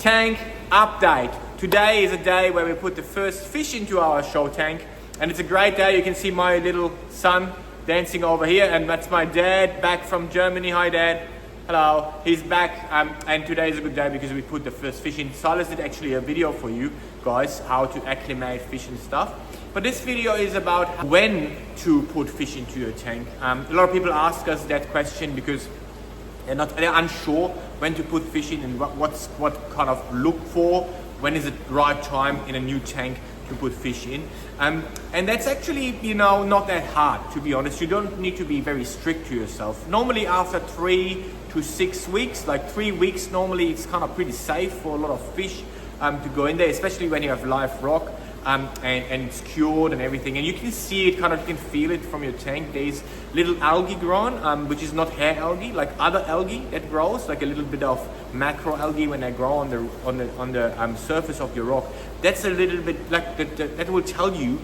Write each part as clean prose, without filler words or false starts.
Tank update. Today is a day where we put the first fish into our show tank, and it's a great day. You can see my little son dancing over here, and that's my dad back from Germany. Hi Dad. Hello. He's back, and today is a good day because we put the first fish in. Silas did actually a video for you guys how to acclimate fish and stuff. But this video is about when to put fish into your tank. A lot of people ask us that question because they're unsure when to put fish in and what kind of look for, when is it the right time in a new tank to put fish in. And that's actually, not that hard, to be honest. You don't need to be very strict to yourself. Normally after 3 to 6 weeks, like 3 weeks, normally it's kind of pretty safe for a lot of fish to go in there, especially when you have live rock. And it's cured and everything, and you can see it, you can feel it from your tank. There's little algae growing, which is not hair algae, like other algae that grows, like a little bit of macroalgae when they grow on the surface of your rock. That's a little bit like that will tell you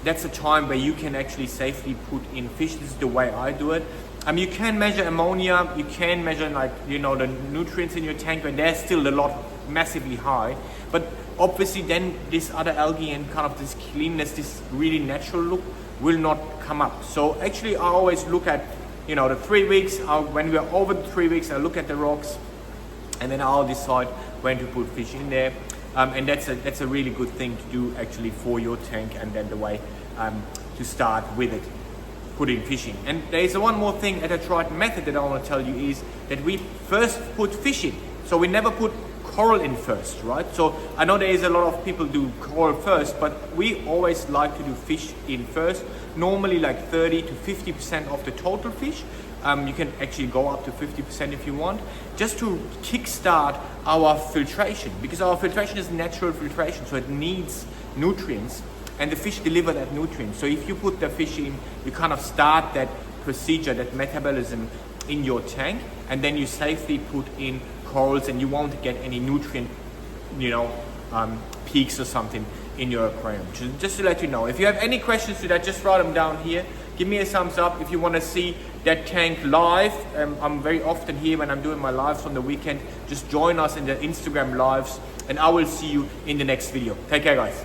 that's a time where you can actually safely put in fish. This is the way I do it. You can measure ammonia, you can measure the nutrients in your tank, and they're still a lot massively high, but obviously then this other algae and kind of this cleanness, this really natural look will not come up. So actually I always look at the 3 weeks, when we're over the 3 weeks I look at the rocks, and then I'll decide when to put fish in there. And that's a really good thing to do actually for your tank, and then the way to start with it, putting fish in. And there's one more thing at a Triton method that I want to tell you is that we first put fish in. So we never put coral in first, right? So I know there is a lot of people do coral first, but we always like to do fish in first, normally like 30 to 50% of the total fish. You can actually go up to 50% if you want, just to kickstart our filtration, because our filtration is natural filtration, so it needs nutrients, and the fish deliver that nutrient. So if you put the fish in, you kind of start that procedure, that metabolism in your tank, and then you safely put in corals, and you won't get any nutrient peaks or something in your aquarium. Just to let you know, if you have any questions to that, just write them down here. Give me a thumbs up if you want to see that tank live. I'm very often here when I'm doing my lives on the weekend. Just join us in the Instagram lives, and I will see you in the next video. Take care, guys.